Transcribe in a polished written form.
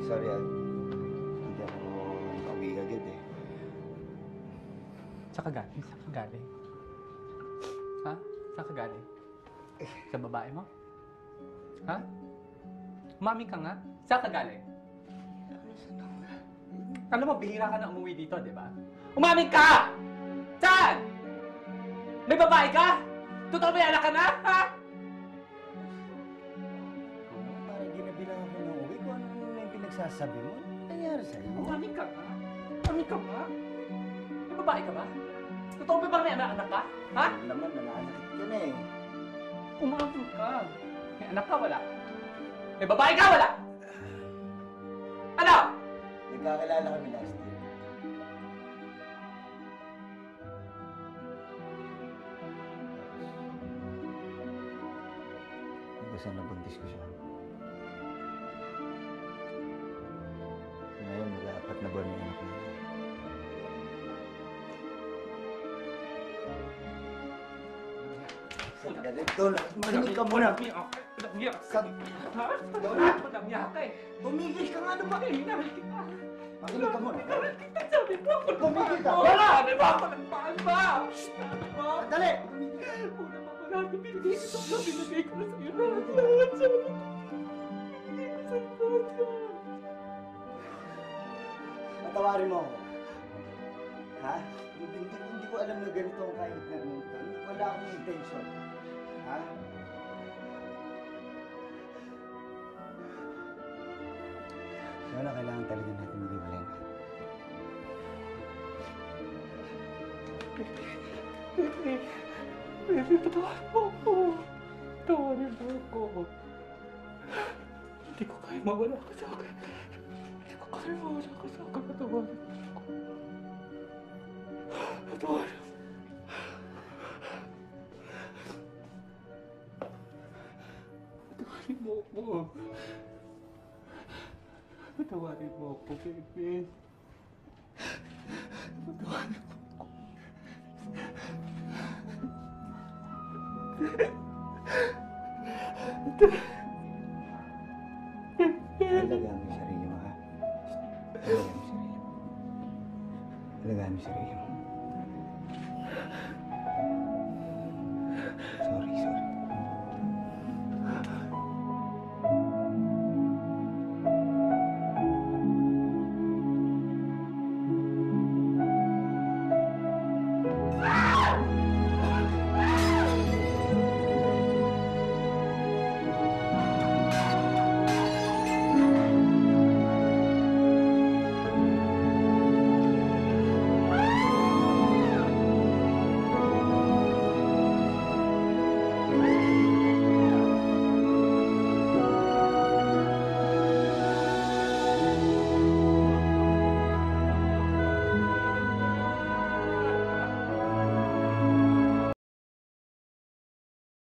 sorry hindi ako nakauwi agad eh. Saan ka galing? Saan ka galing? Ha? Saan ka galing? Sa babae mo? Ha? Umami ka nga? Saan ka galing? Alam mo, bihira ka na umuwi dito, di ba? Umami ka! Saan? May babae ka? Totoo may anak ka na? Ha? Parang ginabilang ako ng uwi kung ano na yung pinagsasabi mo. Ano nangyari sa'yo? Umami ka nga? Umami ka nga? May babae ka ba? Totoo ba may anak ka? Ha? Ano naman, nananakit ka na eh. Umami ka. May anak ka, wala? May babae ka, wala? Ano? Nagkakilala kami last year. Basta nabuntis ko siya. Ngayon, mag-apat na buwan yung anak namin. Ganito lang. Malamig ka muna. Umiyak ka. Ha? Umiyak ka eh. Tumigil ka nga naman. Hinahal kita. Makinig ka muna. Sabi mo ako Tumigil ka. wala! Di ba ako nagpaan ba? Sabi mo? Sandali! Una pa pa natin binigay ko sa'yo. Binigay ko na sa'yo lahat. Sabi ko. Binigay ko sa'yo lahat. Patawarin mo ako. Ha? Hindi ko alam na ganito ang kainan mo. Wala akong intention. Ha? Wala, kailangan talaga natin mag-iwalay. Baby, patawarin mo ako. Patawarin mo ako. Hindi ko kaya mawala ka sa akin. Hindi ko kaya mawala ka sa akin. Patawarin mo ako. Patawarin mo. Patawarin mo ako. Patawarin mo ako, baby. Patawarin mo ako. Alagaan mo yung sarili mo, ha? Alagaan mo yung sarili mo. Alagaan mo yung sarili mo.